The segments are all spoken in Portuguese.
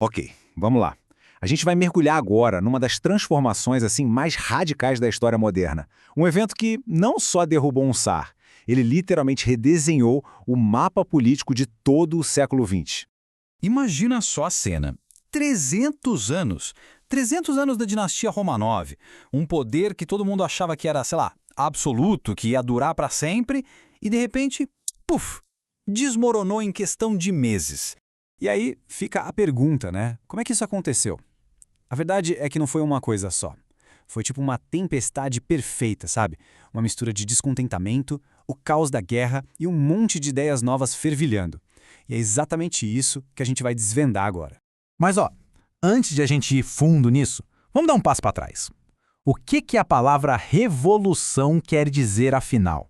Ok, vamos lá. A gente vai mergulhar agora numa das transformações assim mais radicais da história moderna. Um evento que não só derrubou um czar, ele literalmente redesenhou o mapa político de todo o século XX. Imagina só a cena. 300 anos. 300 anos da dinastia Romanov. Um poder que todo mundo achava que era, sei lá, absoluto, que ia durar para sempre, e de repente, puf, desmoronou em questão de meses. E aí fica a pergunta, né? Como é que isso aconteceu? A verdade é que não foi uma coisa só. Foi tipo uma tempestade perfeita, sabe? Uma mistura de descontentamento, o caos da guerra e um monte de ideias novas fervilhando. E é exatamente isso que a gente vai desvendar agora. Mas ó, antes de a gente ir fundo nisso, vamos dar um passo para trás. O que a palavra revolução quer dizer afinal?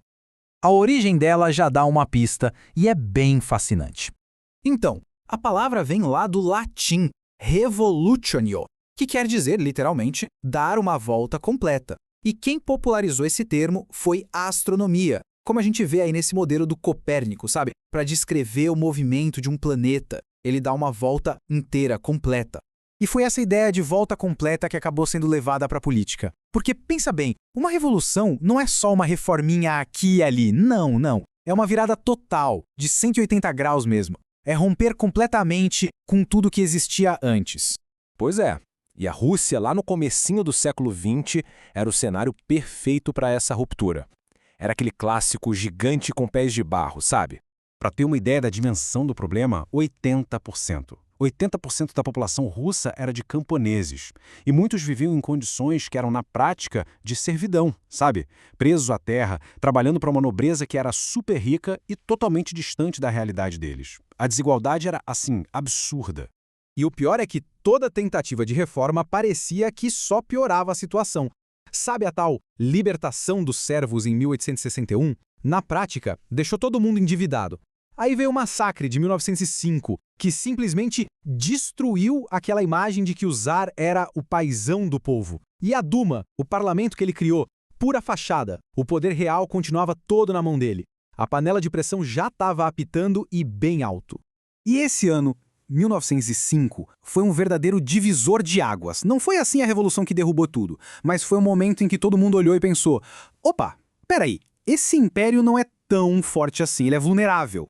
A origem dela já dá uma pista e é bem fascinante. Então, a palavra vem lá do latim revolutio, que quer dizer, literalmente, dar uma volta completa. E quem popularizou esse termo foi a astronomia, como a gente vê aí nesse modelo do Copérnico, sabe? Para descrever o movimento de um planeta, ele dá uma volta inteira, completa. E foi essa ideia de volta completa que acabou sendo levada para a política. Porque, pensa bem, uma revolução não é só uma reforminha aqui e ali. Não, não. É uma virada total, de 180 graus mesmo. É romper completamente com tudo que existia antes. Pois é. E a Rússia, lá no comecinho do século XX, era o cenário perfeito para essa ruptura. Era aquele clássico gigante com pés de barro, sabe? Para ter uma ideia da dimensão do problema, 80%. 80% da população russa era de camponeses. E muitos viviam em condições que eram, na prática, de servidão, sabe? Presos à terra, trabalhando para uma nobreza que era super rica e totalmente distante da realidade deles. A desigualdade era, assim, absurda. E o pior é que toda tentativa de reforma parecia que só piorava a situação. Sabe a tal libertação dos servos em 1861? Na prática, deixou todo mundo endividado. Aí veio o massacre de 1905, que simplesmente destruiu aquela imagem de que o czar era o paizão do povo. E a Duma, o parlamento que ele criou, pura fachada. O poder real continuava todo na mão dele. A panela de pressão já estava apitando e bem alto. E esse ano, 1905, foi um verdadeiro divisor de águas. Não foi assim a revolução que derrubou tudo, mas foi um momento em que todo mundo olhou e pensou: opa, peraí, esse império não é tão forte assim, ele é vulnerável.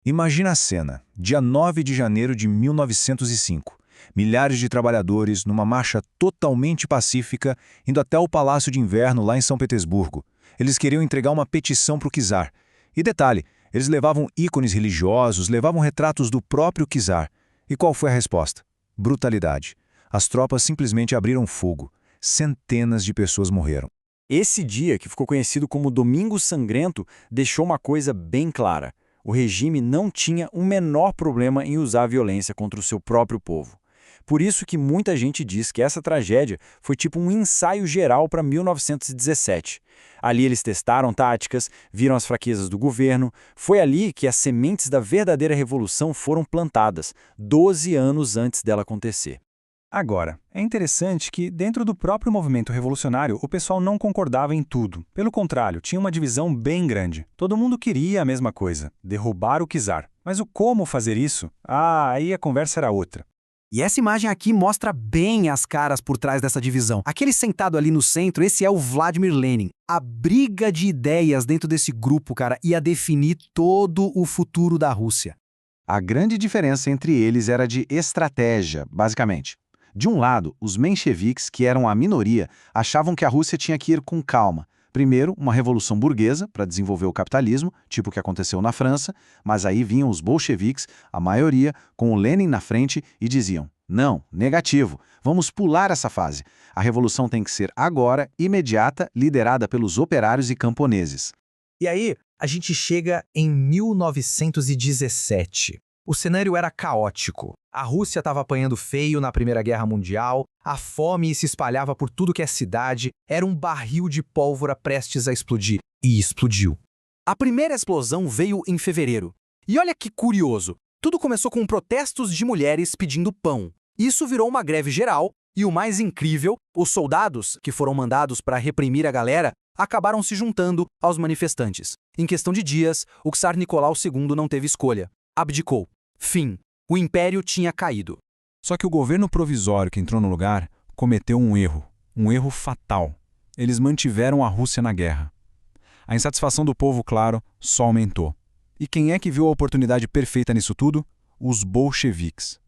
Imagina a cena, dia 9 de janeiro de 1905. Milhares de trabalhadores, numa marcha totalmente pacífica, indo até o Palácio de Inverno lá em São Petersburgo. Eles queriam entregar uma petição para o czar. E detalhe, eles levavam ícones religiosos, levavam retratos do próprio czar. E qual foi a resposta? Brutalidade. As tropas simplesmente abriram fogo. Centenas de pessoas morreram. Esse dia, que ficou conhecido como Domingo Sangrento, deixou uma coisa bem clara. O regime não tinha o menor problema em usar a violência contra o seu próprio povo. Por isso que muita gente diz que essa tragédia foi tipo um ensaio geral para 1917. Ali eles testaram táticas, viram as fraquezas do governo. Foi ali que as sementes da verdadeira revolução foram plantadas, 12 anos antes dela acontecer. Agora, é interessante que, dentro do próprio movimento revolucionário, o pessoal não concordava em tudo. Pelo contrário, tinha uma divisão bem grande. Todo mundo queria a mesma coisa, derrubar o czar. Mas o como fazer isso? Aí a conversa era outra. E essa imagem aqui mostra bem as caras por trás dessa divisão. Aquele sentado ali no centro, esse é o Vladimir Lenin. A briga de ideias dentro desse grupo, cara, ia definir todo o futuro da Rússia. A grande diferença entre eles era de estratégia, basicamente. De um lado, os mencheviques, que eram a minoria, achavam que a Rússia tinha que ir com calma. Primeiro, uma revolução burguesa para desenvolver o capitalismo, tipo o que aconteceu na França, mas aí vinham os bolcheviques, a maioria, com o Lenin na frente e diziam: não, negativo, vamos pular essa fase. A revolução tem que ser agora, imediata, liderada pelos operários e camponeses. E aí, a gente chega em 1917. O cenário era caótico. A Rússia estava apanhando feio na Primeira Guerra Mundial, a fome se espalhava por tudo que é cidade, era um barril de pólvora prestes a explodir. E explodiu. A primeira explosão veio em fevereiro. E olha que curioso, tudo começou com protestos de mulheres pedindo pão. Isso virou uma greve geral, e o mais incrível, os soldados, que foram mandados para reprimir a galera, acabaram se juntando aos manifestantes. Em questão de dias, o czar Nicolau II não teve escolha. Abdicou. Fim. O império tinha caído. Só que o governo provisório que entrou no lugar cometeu um erro fatal. Eles mantiveram a Rússia na guerra. A insatisfação do povo, claro, só aumentou. E quem é que viu a oportunidade perfeita nisso tudo? Os bolcheviques.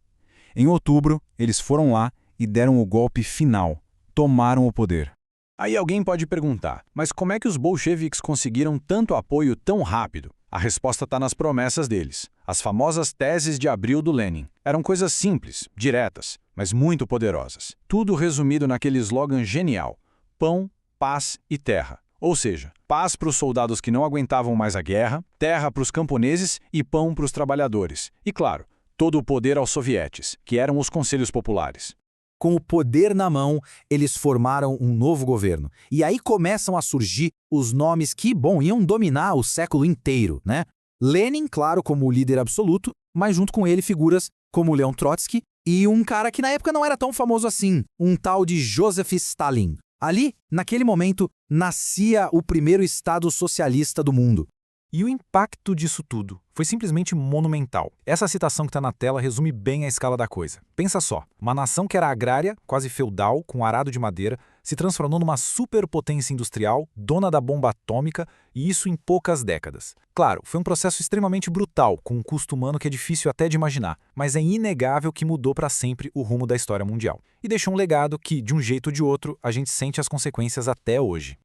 Em outubro, eles foram lá e deram o golpe final. Tomaram o poder. Aí alguém pode perguntar, mas como é que os bolcheviques conseguiram tanto apoio tão rápido? A resposta está nas promessas deles. As famosas teses de abril do Lenin. Eram coisas simples, diretas, mas muito poderosas. Tudo resumido naquele slogan genial: pão, paz e terra. Ou seja, paz para os soldados que não aguentavam mais a guerra, terra para os camponeses e pão para os trabalhadores. E claro, todo o poder aos sovietes, que eram os conselhos populares. Com o poder na mão, eles formaram um novo governo. E aí começam a surgir os nomes que, iam dominar o século inteiro, né? Lenin, claro, como o líder absoluto, mas junto com ele figuras como Leon Trotsky e um cara que na época não era tão famoso assim, um tal de Joseph Stalin. Ali, naquele momento, nascia o primeiro Estado socialista do mundo. E o impacto disso tudo foi simplesmente monumental. Essa citação que está na tela resume bem a escala da coisa. Pensa só, uma nação que era agrária, quase feudal, com arado de madeira, se transformou numa superpotência industrial, dona da bomba atômica, e isso em poucas décadas. Claro, foi um processo extremamente brutal, com um custo humano que é difícil até de imaginar, mas é inegável que mudou para sempre o rumo da história mundial. E deixou um legado que, de um jeito ou de outro, a gente sente as consequências até hoje.